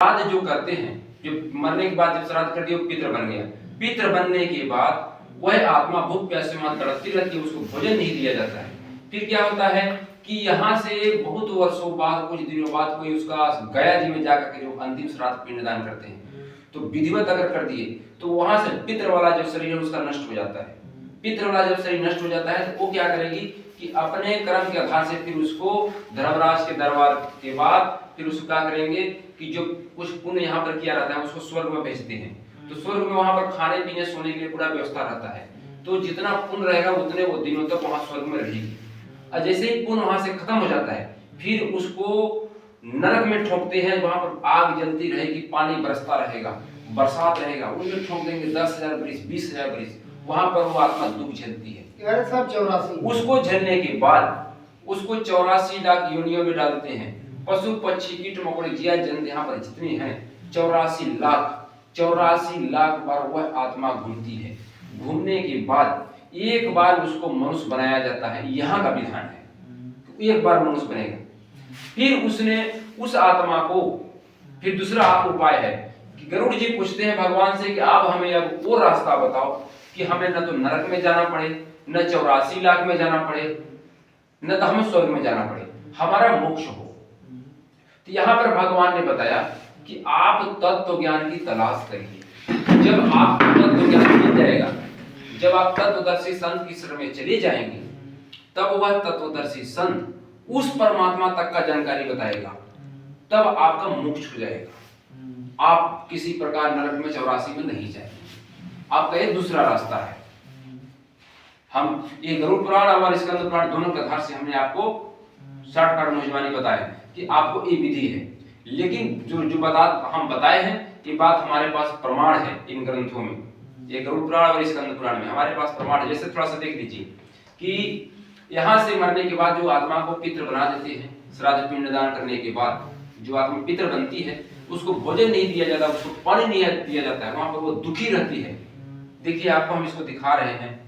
श्राद्ध जो करते हैं, जो मरने के बाद जब श्राद्ध कर दिया पितृ बन गया, पितृ बनने के बाद वह आत्मा भूख प्यास से वहां तड़पती रहती है, उसको भोजन नहीं दिया जाता है। फिर क्या होता है कि यहाँ से बहुत वर्षों बाद, कुछ दिनों बाद कोई उसका गया जी में जाकर के जो अंतिम श्राद्ध पिंडदान करते हैं, तो विधिवत अगर कर दिए तो वहां से पितृ वाला जो शरीर है उसका नष्ट हो जाता है। पितृ वाला जब शरीर नष्ट हो जाता है तो वो क्या करेगी कि अपने कर्म के आधार से फिर उसको धर्मराज के दरबार के बाद फिर उसको क्या करेंगे कि जो कुछ पुण्य यहाँ पर किया रहता है उसको स्वर्ग में भेजते हैं। तो स्वर्ग में वहां पर खाने पीने सोने के लिए पूरा व्यवस्था रहता है, तो जितना पुण्य रहेगा उतने वो दिनों तक वहां स्वर्ग में रहेगी। और जैसे ही पुण्य वहां से खत्म हो जाता है फिर उसको नरक में ठोकते हैं, वहां पर आग जलती रहेगी, पानी बरसता रहेगा, बरसात रहेगा, उनमें ठोक देंगे 10,000 बरिस 20,000 बरिस, वहां पर वो आत्मा दुख झेलती है। सब 84 उसको झेलने के बाद उसको 84 लाख योनियों में डालते हैं। पशु पक्षी कीट मकोड़े जिया जंतु यहाँ पर जितने हैं 84 लाख बार वह आत्मा घूमती है। घूमने के बाद एक बार उसको मनुष्य बनाया जाता है, यहाँ का विधान है, एक बार मनुष्य बनेगा। फिर उसने उस आत्मा को फिर दूसरा उपाय है कि गरुड़ जी पूछते हैं भगवान से कि आप हमें अब वो रास्ता बताओ कि हमें न तो नरक में जाना पड़े, न 84 लाख में जाना पड़े, न तो हमें स्वर्ग में जाना पड़े, हमारा मोक्ष हो। तो यहाँ पर भगवान ने बताया कि आप तत्व ज्ञान की तलाश करिए। जब आप तत्व ज्ञान मिल जाएगा, जब आप तत्वदर्शी संत की शरण में चले जाएंगे, तब वह तत्वदर्शी संत उस परमात्मा तक का जानकारी बताएगा, तब आपका मोक्ष हो जाएगा। आप किसी प्रकार नरक में 84 में नहीं जाएंगे, आपका ये दूसरा रास्ता है। हम ये गरुड़ पुराण और स्कंद पुराण दोनों के आधार से हमने आपको शॉर्टकट नौजवानी बताया कि आपको ये विधि है। लेकिन जो बात हम बताए हैं ये बात हमारे पास प्रमाण है इन ग्रंथों में, ये गरुड़ पुराण और स्कंद पुराण में हमारे पास प्रमाण है। जैसे थोड़ा सा देख लीजिए कि यहाँ से मरने के बाद जो आत्मा को पितृ बना देते हैं, श्राद्ध पिंडदान करने के बाद जो आत्मा पितृ बनती है उसको भोजन नहीं दिया जाता, उसको पानी नहीं दिया जाता है, वहां पर वो दुखी रहती है। देखिए आपको हम इसको दिखा रहे हैं,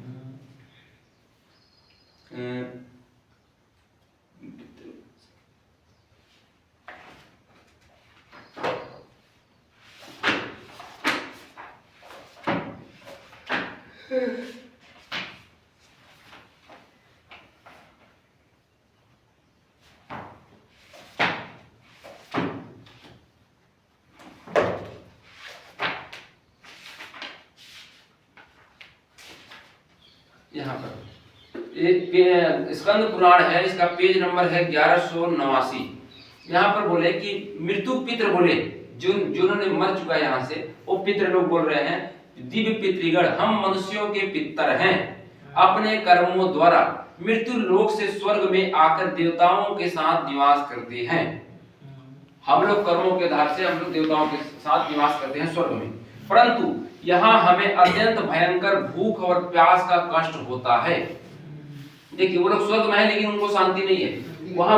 यहाँ पर एक स्कंद पुराण है, इसका पेज नंबर है 1189। यहाँ पर बोले कि मृत्यु पितृ बोले जिन्होंने मर चुका है, यहाँ से वो पितृ लोग बोल रहे हैं, दिव्य पितृगण हम मनुष्यों के पितर हैं, अपने कर्मों द्वारा मृत्यु लोक से स्वर्ग में आकर देवताओं के साथ निवास करते हैं। हम लोग कर्मों के आधार से हम लोग देवताओं के साथ निवास करते हैं स्वर्ग में, परंतु यहाँ हमें अत्यंत भयंकर भूख और प्यास का कष्ट होता है। देखिए वो लोग स्वर्ग में है लेकिन उनको शांति नहीं है, वहां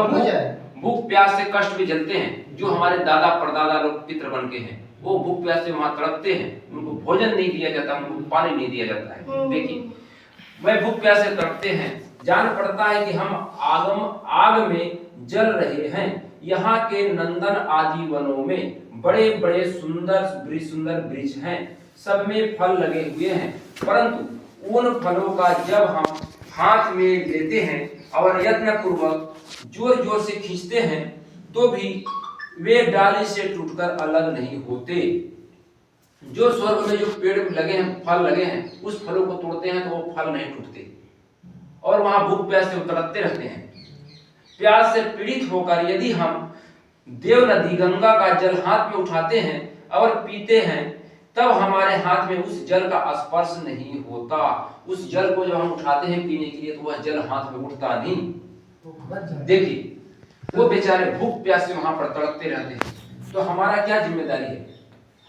भूख प्यास से कष्ट भी झेलते हैं। जो हमारे दादा परदादा लोग पितृ बन के हैं वो भूख प्यास से वहां तड़पते हैं, उनको भोजन नहीं दिया जाता, उनको पानी नहीं दिया जाता है। देखिए वह भूख प्यास से तड़पते हैं, जान पड़ता है कि हम आग में जल रहे हैं। यहाँ के नंदन आदि वनों में बड़े बड़े सुंदर वृक्ष हैं, सब में फल लगे हुए हैं, परंतु उन फलों का जब हम हाथ में लेते हैं और यत्न पूर्वक जोर जोर से खींचते हैं तो भी वे डाली से टूटकर अलग नहीं होते। जो स्वर्ग में जो पेड़ लगे हैं, फल लगे हैं, उस फलों को तोड़ते हैं तो वो फल नहीं टूटते और वहां भूख प्यास से तड़पते रहते हैं। प्यास से पीड़ित होकर यदि हम देव नदी गंगा का जल हाथ में उठाते हैं और पीते हैं, तब हमारे हाथ में उस जल का स्पर्श नहीं होता। उस जल को जब हम उठाते हैं पीने के लिए तो वह जल हाथ में उठता नहीं। देखिए वो बेचारे भूख प्यास से वहां पर तड़पते रहते हैं। तो हमारा क्या जिम्मेदारी है?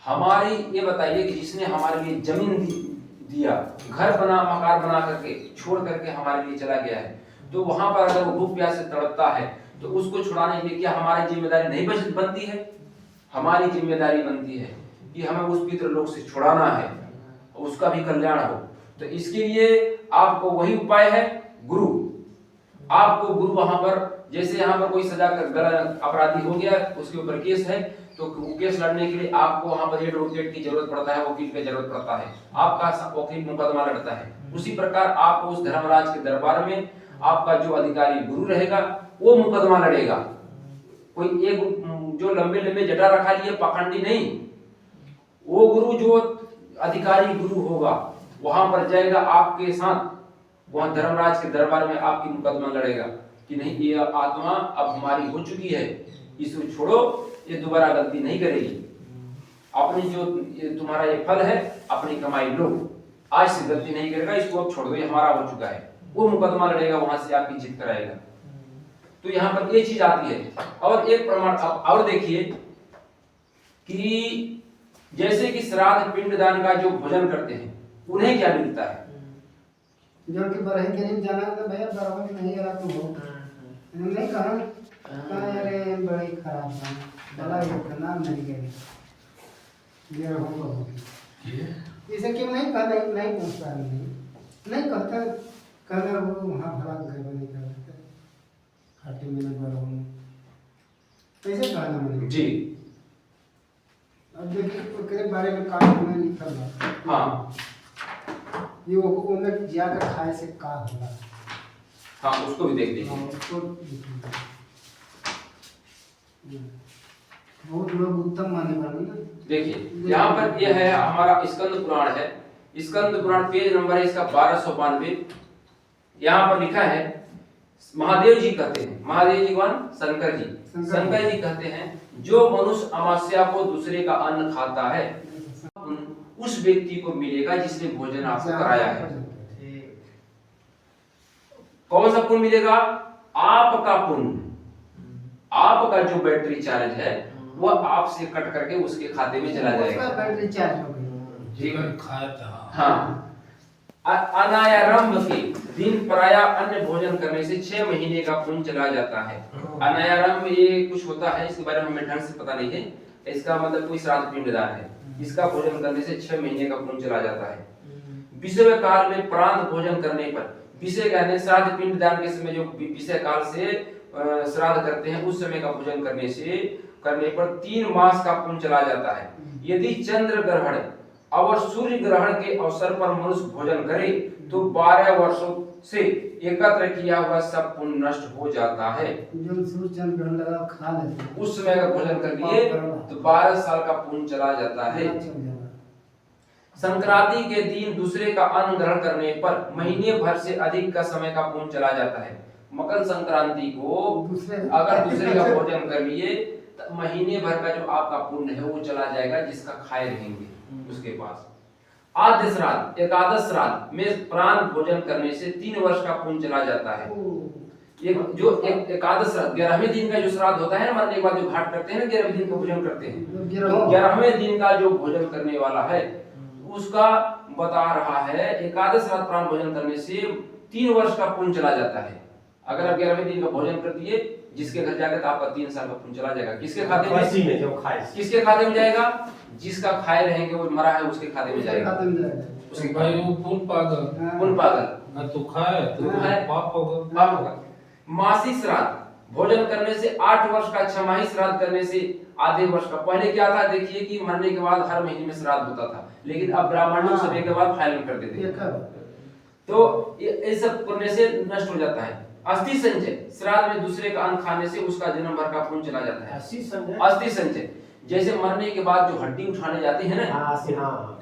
हमारी ये बताइए कि जिसने हमारे लिए जमीन दिया, घर बना, मकान बना करके छोड़ करके हमारे लिए चला गया है, तो वहां पर अगर वो भूख प्यास से तड़पता है तो उसको छुड़ाने के लिए क्या हमारी जिम्मेदारी नहीं बनती है? हमारी जिम्मेदारी बनती है कि हमें उस पितृ लोक से छुड़ाना है, उसका भी कल्याण हो। तो इसके लिए आपको वही उपाय है, गुरु। आपको गुरु वहां पर जैसे यहाँ पर कोई सजा कर अपराधी हो गया, उसके ऊपर केस है, तो केस लड़ने के लिए आपको वहां पर एडवोकेट की जरूरत पड़ता है, वकील की जरूरत पड़ता है, आपका वकील मुकदमा लड़ता है। उसी प्रकार आपको उस धर्मराज के दरबार में आपका जो अधिकारी गुरु रहेगा वो मुकदमा लड़ेगा। कोई एक जो लंबे लंबे जटा रखा लिए पाखंडी नहीं, वो गुरु जो अधिकारी गुरु होगा वहां पर जाएगा आपके साथ, वहां धर्मराज के दरबार में आपकी मुकदमा लड़ेगा कि नहीं ये आत्मा अब हमारी हो चुकी है, इसको छोड़ो, ये दोबारा गलती नहीं करेगी, अपनी जो तुम्हारा ये फल है अपनी कमाई लो, आज से गलती नहीं करेगा, इसको अब छोड़ दो, ये हमारा हो चुका है। वो मुकदमा लड़ेगा, वहां से आपकी जीत कराएगा। तो यहाँ पर ये चीज आती है। और एक प्रमाण और देखिए कि जैसे कि श्राद्ध पिंडदान का जो भोजन करते हैं उन्हें क्या मिलता है? जो कि बरही के नहीं जाना तो भैया बराबर नहीं रहा तू हो नहीं कहा अरे बड़ी खराब है बड़ा ये नाम नहीं गए ये होगा इसे क्यों नहीं कहा नहीं पूछता नहीं कहता कहना वो वहाँ भला घर नहीं करते खाटी में न बरहूँ कैसे कहना मैंने जी। अब देखिए उसके बारे में काम में लिखा है। हाँ ये वो उन्हें जाकर खाए से का होगा। हाँ उसको भी देख लीजिए। उसको बहुत लोग उत्तम माने वाले ना। देखिए यहाँ पर यह है हमारा स्कंद पुराण है, स्कंद पुराण पेज नंबर है इसका 1292। यहाँ पर लिखा है महादेव जी कहते हैं, महादेव जी कौन? शंकर जी। शंकर जी कहते हैं जो मनुष्य अमावस्या को दूसरे का अन्न खाता है उस व्यक्ति को मिलेगा जिसने भोजन आपको कराया है। कौन सा पुण्य मिलेगा? आपका पुण्य, आपका जो बैटरी चार्ज है वो आपसे कट करके उसके खाते में चला जाएगा। बैटरी चार्ज हो गई। ठीक है। हाँ अनायारंभ के दिन प्राया अन्य भोजन करने से 6 महीने का पुण्य चला जाता है। अनायारंभ ये कुछ होता है, इसके बारे में हमें ढंग से पता नहीं है, इसका मतलब कोई श्राद्ध पिंडदान है, इसका भोजन करने से 6 महीने का पुण्य चला जाता है। विषय काल में प्रांत भोजन करने पर, विषय कहने श्राद्ध पिंडदान के समय जो विषय काल से श्राद्ध करते हैं उस समय का भोजन करने पर 3 मास का पुण्य चला जाता है। यदि चंद्र ग्रहण और सूर्य ग्रहण के अवसर पर मनुष्य भोजन करे तो 12 वर्षों से एकत्र किया हुआ सब पुण्य नष्ट हो जाता है। जो सूर्य चंद्र ग्रहण लगा खा लेते हैं उस समय का भोजन कर लिए तो 12 साल का पुण्य चला जाता है। संक्रांति के दिन दूसरे का अन्न ग्रहण करने पर महीने भर से अधिक का समय का पुण्य चला जाता है। मकर संक्रांति को अगर दूसरे का भोजन कर लिए तो महीने भर का जो आपका पुण्य है वो चला जाएगा, जिसका खाए रहेंगे उसके पास। आद्य श्राद्ध एकादश श्राद्ध में प्राण भोजन करने से 3 वर्ष का पुण्य चला जाता है। एकादश श्राद्ध 11वें दिन का जो श्राद्ध होता है ना, मरने के बाद जो घाट करते हैं ना, 11वें दिन का भोजन करते हैं, 11वें दिन का जो भोजन करने वाला है उसका बता रहा है एकादश श्राद्ध प्राण भोजन करने से 3 वर्ष का पुण्य चला जाता है। अगर आप 11वें दिन का भोजन कर दिए जिसके घर जाकर तो आपका 3 साल का पुण्य चला जाएगा। किसके खाते में? जो खाए किसके खाते में जाएगा? जिसका खाए रहेंगे वो मरा है उसके खाते में जाएगा। उसके भाई वो पुण्य पागल ना तो खाए तो पाप होगा। मासिक श्राद्ध भोजन करने से 8 वर्ष का, 6 माही श्राद्ध करने से आधे वर्ष का। पहले क्या था देखिए कि मरने के बाद हर महीने में श्राद्ध होता था, लेकिन अब ब्राह्मण लोग समय के बाद फाइनल कर देते हैं, तो ये सब करने से नष्ट हो जाता है। अस्थि संचय श्राद्ध में दूसरे का अन्न खाने से उसका जन्म भर का पुण्य चला जाता है। अस्थि संचय जैसे मरने के बाद जो हड्डी उठाने जाते हैं ना,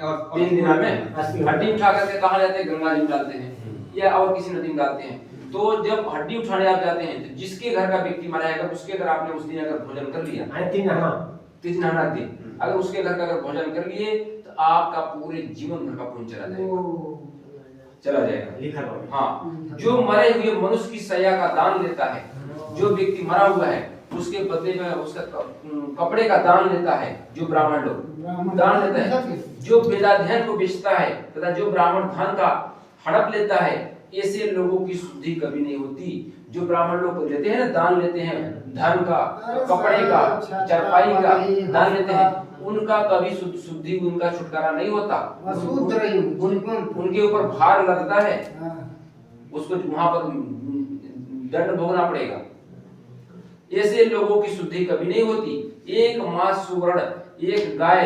और 3 दिन में हड्डी उठा करके कहाँ जाते हैं? गंगा जी में डालते हैं या और किसी नदी में डालते हैं। तो जब हड्डी उठाने आप जाते हैं तो जिसके घर का व्यक्ति मरा है उसके अगर आपने उस दिन अगर भोजन कर लिया, तीन नहाना दिन अगर उसके घर का अगर भोजन कर लिए तो आपका पूरे जीवन भर का पुण्य चला जाएगा। हाँ, जो मरे हुए मनुष्य की सया का दान लेता है, जो व्यक्ति मरा हुआ है उसके बदले में उसका कपड़े का दान लेता है, जो ब्राह्मण लोग दान लेता है, जो वेदाध्ययन को बेचता है तथा जो ब्राह्मण धन का हड़प लेता है, ऐसे लोगों की शुद्धि कभी नहीं होती। जो ब्राह्मण लोग लेते हैं ना, दान लेते हैं धन का, कपड़े का, चरपाई का दान लेते हैं, उनका कभी शुद्धि, उनका छुटकारा नहीं होता। उनके ऊपर भार लगता है, उसको वहां पर दंड भोगना पड़ेगा। ऐसे लोगों की शुद्धि कभी नहीं होती। एक मास सुवर्ण, एक गाय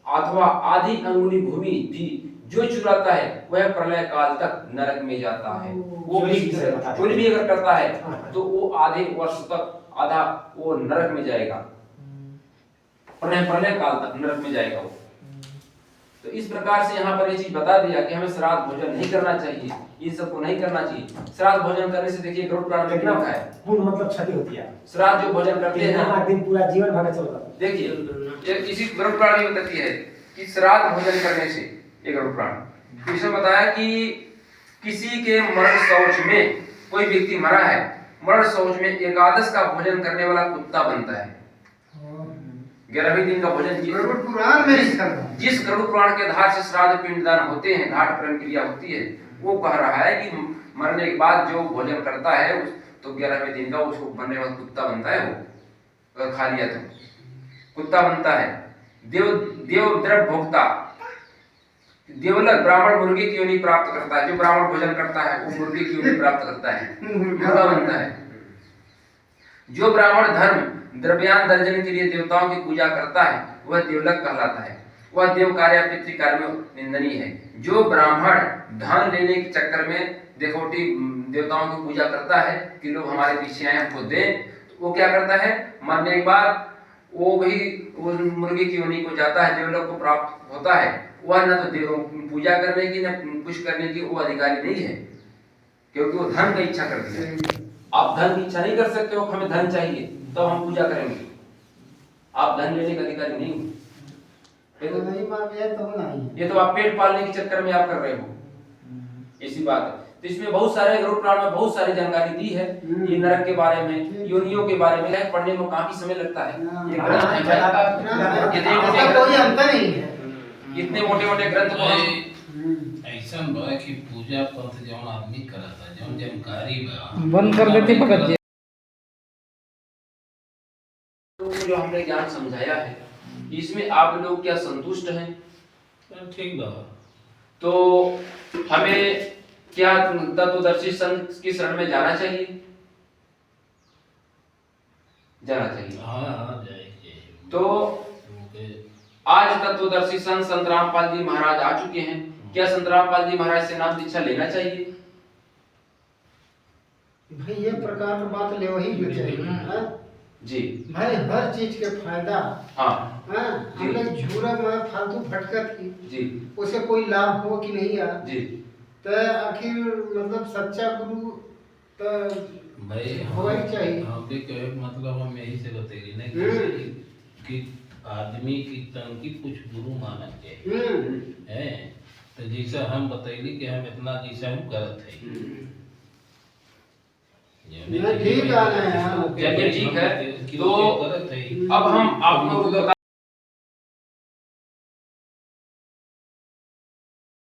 अथवा आधी अंगुली भूमि भी जो चुराता है वह प्रलय काल तक नरक में जाता है। वो चोरी भी अगर करता है तो वो आधे वर्ष तक आधा वो नरक में जाएगा, प्रलय काल तक नरक में जाएगा वो। तो इस प्रकार से यहाँ पर ये चीज बता दिया कि हमें श्राद्ध भोजन नहीं करना चाहिए, इन सबको नहीं करना चाहिए। श्राद्ध भोजन करने से देखिए गरुड़ पुराण में लिखा है पूर्ण मतलब क्षति होती है। श्राद्ध जो भोजन करते हैं आठ दिन पूरा जीवन भर चलता है। देखिए इसी गरुड़ पुराण में बताती है कि श्राद्ध भोजन करने से, ये गरुड़ पुराण इसमें बताया कि किसी के मरण शौच में, कोई व्यक्ति मरा है, मरण शौच में एकादश का भोजन करने वाला कुत्ता बनता है। 11वें दिन का भोजन गरुड़ पुराण में लिखा है। जिस गरुड़ पुराण के आधार से श्राद्ध पिंडदान होते हैं, घाट प्रण क्रिया होती है, वो कह रहा है कि मरने के बाद जो भोजन करता है तो 11वें दिन का उसको बनने वाला कुत्ता बनता है। वो अगर खा लिया तो कुत्ता बनता है। देव द्रव भोक्ता, देवलक ब्राह्मण मुर्गी की योनि प्राप्त करता है। जो ब्राह्मण भोजन करता है वो मुर्गी की योनि प्राप्त करता है, मुर्गा बनता है। जो ब्राह्मण धर्म द्रव्यान दर्जन के लिए देवताओं की पूजा करता है वह देवलक कहलाता है। वह देव कार्य पितृ कार्य में निंदनीय है। जो ब्राह्मण धन लेने के चक्कर में देखोटी देवताओं की पूजा करता है कि लोग हमारे पीछे आए हमको दे, तो वो क्या करता है, मरने के बाद वो भी वो मुर्गी की योनि को जाता है, देवलोक को प्राप्त होता है। वह न तो देव पूजा करने की न कुछ करने की वो अधिकारी नहीं है, क्योंकि वो धन की इच्छा करती है। आप धन की इच्छा नहीं कर सकते हो, हमें धन चाहिए तो हम पूजा करेंगे। आप धन लेने का अधिकारी नहीं हो। नहीं मान लिया तो नहीं, ये तो आप पेट पालने के चक्कर में आप कर रहे हो, इसी बात है। तो इसमें बहुत सारे गरुड़ पुराण में बहुत सारी जानकारी दी है, ये नरक के बारे में, योनियों के बारे में, पढ़ने में काफी समय लगता है। ये ग्रंथ है भाई, कोई अंतर नहीं है। इतने मोटे मोटे ग्रंथ को हम ऐसा बा कि पूजा पंथ जौन आदमी करता, जौन जानकारी बा बंद कर देती भगत जी। जो हमने ज्ञान समझाया है इसमें आप लोग क्या संतुष्ट हैं? ठीक बा। तो हमें क्या तत्वदर्शी संत की शरण में जाना चाहिए? जाना चाहिए। हाँ जाएंगे। तो आज तत्वदर्शी संत संत रामपाल जी महाराज आ चुके हैं। क्या संत रामपाल जी महाराज से नाम दीक्षा लेना चाहिए? भाई ये प्रकार की बात ले वही चाहिए जी भाई, हर चीज के फायदा। हाँ हम लोग झूरा में फालतू भटकत की जी, उसे कोई लाभ हो कि नहीं यार जी, तो आखिर मतलब सच्चा गुरु तो भाई होना ही चाहिए। हम भी कहे मतलब हम यही से बतेगी ना कि आदमी की तन की कुछ गुरु माना चाहिए है। तो जैसा हम बतैली कि हम इतना जैसा हम करत है ठीक है। चलिए ठीक है। तो अब हम आप लोगों को